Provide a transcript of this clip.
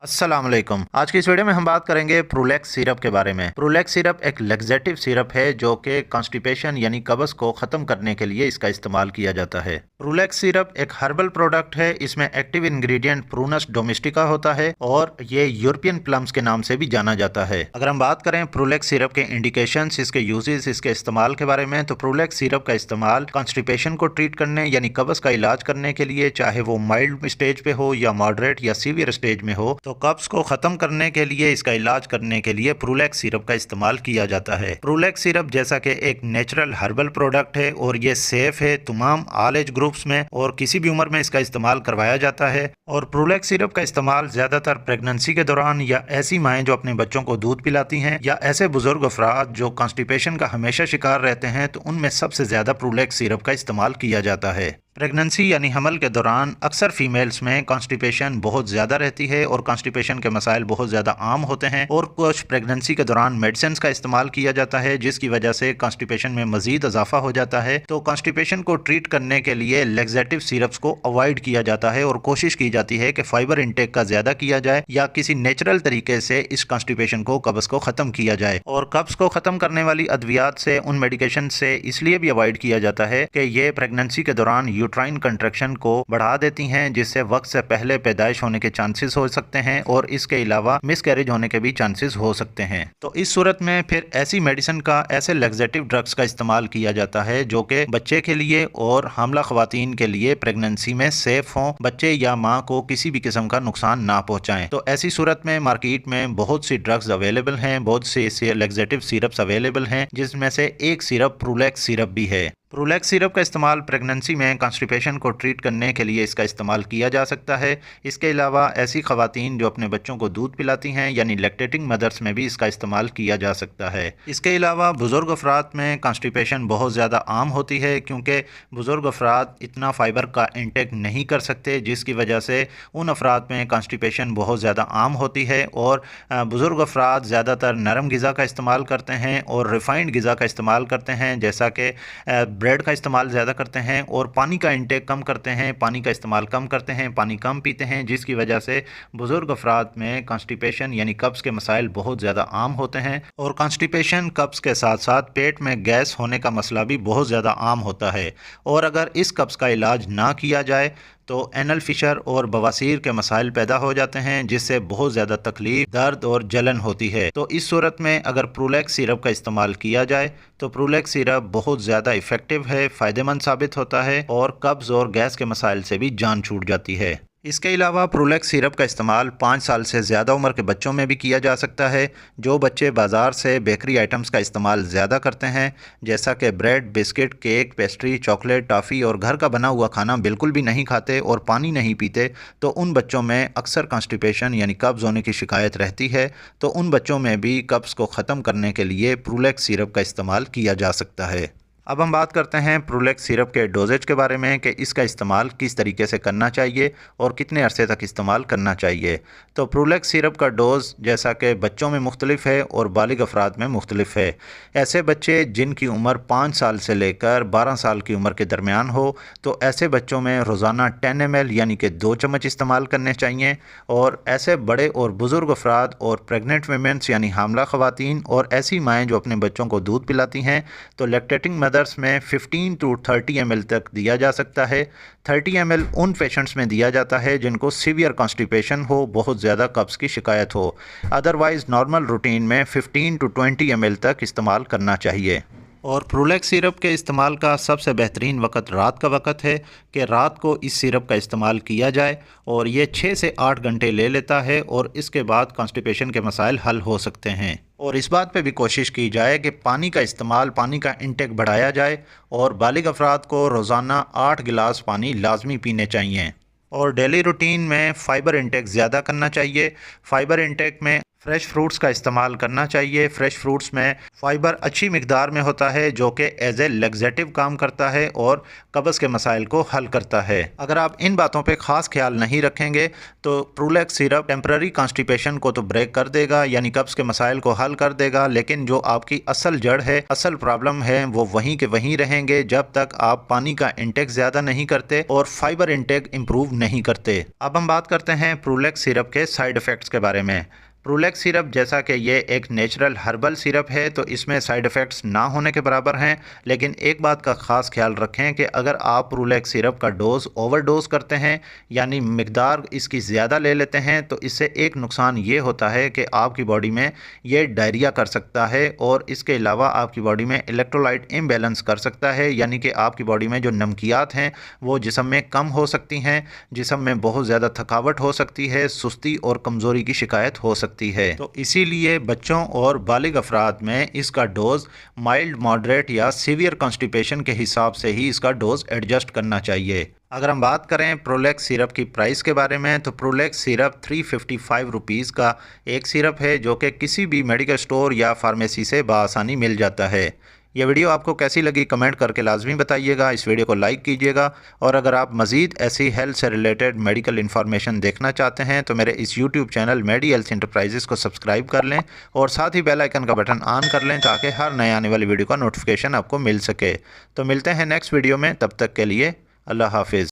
अस्सलाम वालेकुम। आज की इस वीडियो में हम बात करेंगे प्रूलेक्स सिरप के बारे में। प्रूलेक्स सिरप एक लैक्सेटिव सिरप है जो कि कॉन्स्टिपेशन यानी कब्ज को ख़त्म करने के लिए इसका इस्तेमाल किया जाता है। प्रूलेक्स सिरप एक हर्बल प्रोडक्ट है। इसमें एक्टिव इंग्रेडिएंट प्रूनस डोमेस्टिका होता है और ये यूरोपियन प्लम्स के नाम से भी जाना जाता है। अगर हम बात करें प्रूलेक्स सिरप के इंडिकेशंस, इसके यूजेस, इसके इस्तेमाल के बारे में, तो प्रूलेक्स सिरप का इस्तेमाल कॉन्स्टिपेशन को ट्रीट करने यानी कब्ज का इलाज करने के लिए, चाहे वो माइल्ड स्टेज पे हो या मॉडरेट या सीवियर स्टेज में हो, तो कब्ज को खत्म करने के लिए, इसका इलाज करने के लिए प्रूलेक्स सिरप का इस्तेमाल किया जाता है। प्रूलेक्स सिरप जैसा कि एक नेचुरल हर्बल प्रोडक्ट है और ये सेफ है तमाम ऑल एज ग्रुप्स में और किसी भी उम्र में इसका इस्तेमाल करवाया जाता है। और प्रूलेक्स सिरप का इस्तेमाल ज्यादातर प्रेगनेंसी के दौरान या ऐसी माएँ जो अपने बच्चों को दूध पिलाती हैं या ऐसे बुजुर्ग अफराद जो कॉन्स्टिपेशन का हमेशा शिकार रहते हैं, तो उनमें सबसे ज्यादा प्रूलेक्स सिरप का इस्तेमाल किया जाता है। प्रेगनेंसी यानी हमल के दौरान अक्सर फीमेल्स में कॉन्स्टिपेशन बहुत ज़्यादा रहती है और कॉन्स्टिपेशन के मसाइल बहुत ज़्यादा आम होते हैं और कुछ प्रेगनेंसी के दौरान मेडिसिन का इस्तेमाल किया जाता है जिसकी वजह से कॉन्स्टिपेशन में मजीद इजाफा हो जाता है। तो कॉन्स्टिपेशन को ट्रीट करने के लिए लैक्सेटिव सिरप्स को अवॉइड किया जाता है और कोशिश की जाती है कि फाइबर इंटेक का ज़्यादा किया जाए या किसी नेचुरल तरीके से इस कॉन्स्टिपेशन को, कब्ज को ख़त्म किया जाए। और कब्ज को ख़त्म करने वाली अद्वियात से, उन मेडिकेशन से इसलिए भी अवॉइड किया जाता है कि ये प्रेगनेंसी के दौरान यूट्राइन कंट्रैक्शन को बढ़ा देती हैं जिससे वक्त से पहले पैदाइश होने के चांसेस हो सकते हैं और इसके अलावा मिसकैरेज होने के भी चांसेस हो सकते हैं। तो इस सूरत में फिर ऐसी मेडिसिन का, ऐसे लैक्सेटिव ड्रग्स का इस्तेमाल किया जाता है जो कि बच्चे के लिए और हामला खवातीन के लिए प्रेगनेंसी में सेफ हों, बच्चे या माँ को किसी भी किस्म का नुकसान ना पहुँचाएं। तो ऐसी सूरत में मार्केट में बहुत सी ड्रग्स अवेलेबल हैं, बहुत से लैक्सेटिव सिरप्स अवेलेबल हैं, जिसमें से एक सिरप प्रूलेक्स सिरप भी है। प्रूलेक्स सिरप का इस्तेमाल प्रेगनेंसी में कॉन्स्टिपेशन को ट्रीट करने के लिए इसका इस्तेमाल किया जा सकता है। इसके अलावा ऐसी खवातीन जो अपने बच्चों को दूध पिलाती हैं यानी लैक्टेटिंग मदर्स में भी इसका इस्तेमाल किया जा सकता है। इसके अलावा बुज़ुर्ग अफराद में कॉन्स्टिपेशन बहुत ज़्यादा आम होती है क्योंकि बुज़ुर्ग अफराद इतना फ़ाइबर का इंटेक नहीं कर सकते, जिसकी वजह से उन अफराद में कॉन्स्टिपेशन बहुत ज़्यादा आम होती है। और बुज़ुर्ग अफराद ज़्यादातर नरम ग़िज़ा का इस्तेमाल करते हैं और रिफ़ाइंड ग़िज़ा का इस्तेमाल करते हैं, जैसा कि ब्रेड का इस्तेमाल ज़्यादा करते हैं और पानी का इंटेक कम करते हैं, पानी का इस्तेमाल कम करते हैं, पानी कम पीते हैं, जिसकी वजह से बुज़ुर्ग अफराद में कॉन्स्टिपेशन यानी कब्ज़ के मसाइल बहुत ज़्यादा आम होते हैं। और कॉन्स्टिपेशन, कब्ज़ के साथ साथ पेट में गैस होने का मसला भी बहुत ज़्यादा आम होता है। और अगर इस कब्ज़ का इलाज ना किया जाए तो एनल फिशर और बवासीर के मसाइल पैदा हो जाते हैं जिससे बहुत ज़्यादा तकलीफ, दर्द और जलन होती है। तो इस सूरत में अगर प्रूलेक्स सिरप का इस्तेमाल किया जाए तो प्रूलेक्स सिरप बहुत ज़्यादा इफ़ेक्टिव है, फ़ायदेमंद साबित होता है और कब्ज़ और गैस के मसाइल से भी जान छूट जाती है। इसके अलावा प्रूलेक्स सिरप का इस्तेमाल 5 साल से ज़्यादा उम्र के बच्चों में भी किया जा सकता है जो बच्चे बाज़ार से बेकरी आइटम्स का इस्तेमाल ज़्यादा करते हैं, जैसा कि bread, biscuit, cake, pastry, chocolate, toffee और घर का बना हुआ खाना बिल्कुल भी नहीं खाते और पानी नहीं पीते। तो उन बच्चों में अक्सर कॉन्स्टिपेशन यानी कब्ज़ होने की शिकायत रहती है। तो उन बच्चों में भी कब्ज़ को ख़त्म करने के लिए प्रूलेक्स सिरप का इस्तेमाल किया जा सकता है। अब हम बात करते हैं प्रूलेक्स सिरप के डोजेज के बारे में कि इसका इस्तेमाल किस तरीके से करना चाहिए और कितने अरसे तक इस्तेमाल करना चाहिए। तो प्रूलेक्स सिरप का डोज़ जैसा कि बच्चों में मुख्तलिफ है और बालिग अफराद में मुख्तलिफ है। ऐसे बच्चे जिनकी उम्र 5 साल से लेकर 12 साल की उम्र के दरमियान हो, तो ऐसे बच्चों में रोज़ाना 10 ml यानी कि 2 चम्मच इस्तेमाल करने चाहिए। और ऐसे बड़े और बुज़ुर्ग अफराद और प्रेगनेंट वीमेंस यानी हामला खवातीन और ऐसी माएँ जो अपने बच्चों को दूध पिलाती हैं, तो लैक्टेटिंग मदर्स में 15 to 30 ml तक दिया जा सकता है। 30 ml उन पेशेंट्स में दिया जाता है जिनको सीवियर कॉन्स्टिपेशन हो, बहुत ज़्यादा कब्ज़ की शिकायत हो। अदरवाइज़ नॉर्मल रूटीन में 15 to 20 ml तक इस्तेमाल करना चाहिए। और प्रूलेक्स सिरप के इस्तेमाल का सबसे बेहतरीन वक्त रात का वक्त है कि रात को इस सिरप का इस्तेमाल किया जाए और ये 6 से 8 घंटे ले लेता है और इसके बाद कॉन्स्टिपेशन के मसाइल हल हो सकते हैं। और इस बात पे भी कोशिश की जाए कि पानी का इस्तेमाल, पानी का इंटेक बढ़ाया जाए और बालिग अफराद को रोज़ाना 8 गिलास पानी लाजमी पीने चाहिए। और डेली रूटीन में फ़ाइबर इंटेक ज़्यादा करना चाहिए। फ़ाइबर इंटेक में फ्रेश फ्रूट्स का इस्तेमाल करना चाहिए। फ्रेश फ्रूट्स में फ़ाइबर अच्छी मिकदार में होता है जो कि एज ए लैक्सेटिव काम करता है और कब्ज़ के मसाइल को हल करता है। अगर आप इन बातों पे ख़ास ख्याल नहीं रखेंगे तो प्रूलेक्स सिरप टेम्पररी कॉन्स्टिपेशन को तो ब्रेक कर देगा, यानी कब्ज़ के मसाइल को हल कर देगा, लेकिन जो आपकी असल जड़ है, असल प्रॉब्लम है, वो वहीं के वहीं रहेंगे जब तक आप पानी का इंटेक ज़्यादा नहीं करते और फाइबर इंटेक इम्प्रूव नहीं करते। अब हम बात करते हैं प्रूलेक्स सिरप के साइड इफ़ेक्ट्स के बारे में। प्रूलेक्स सिरप जैसा कि ये एक नेचुरल हर्बल सिरप है तो इसमें साइड इफ़ेक्ट्स ना होने के बराबर हैं, लेकिन एक बात का ख़ास ख्याल रखें कि अगर आप प्रूलेक्स सिरप का डोज ओवरडोज करते हैं, यानी मिकदार इसकी ज़्यादा ले लेते हैं, तो इससे एक नुकसान ये होता है कि आपकी बॉडी में ये डायरिया कर सकता है और इसके अलावा आपकी बॉडी में इलेक्ट्रोलाइट इम्बैलेंस कर सकता है, यानी कि आपकी बॉडी में जो नमकियात हैं वो जिस्म में कम हो सकती हैं, जिस्म में बहुत ज़्यादा थकावट हो सकती है, सुस्ती और कमज़ोरी की शिकायत हो सकती है। तो इसीलिए बच्चों और बालिग अफराद में इसका डोज माइल्ड, मॉडरेट या सीवियर कॉन्स्टिपेशन के हिसाब से ही इसका डोज एडजस्ट करना चाहिए। अगर हम बात करें प्रोलेक्स सिरप की प्राइस के बारे में तो प्रोलेक्स सिरप 355 रुपीज़ का एक सिरप है जो कि किसी भी मेडिकल स्टोर या फार्मेसी से बआसानी मिल जाता है। यह वीडियो आपको कैसी लगी कमेंट करके लाजमी बताइएगा। इस वीडियो को लाइक कीजिएगा और अगर आप मज़ीद ऐसी हेल्थ से रिलेटेड मेडिकल इन्फॉर्मेशन देखना चाहते हैं तो मेरे इस यूट्यूब चैनल मेडी हेल्थ इंटरप्राइजेज़ को सब्सक्राइब कर लें और साथ ही बेल आइकन का बटन ऑन कर लें ताकि हर नए आने वाली वीडियो का नोटिफिकेशन आपको मिल सके। तो मिलते हैं नेक्स्ट वीडियो में, तब तक के लिए अल्लाह हाफिज़।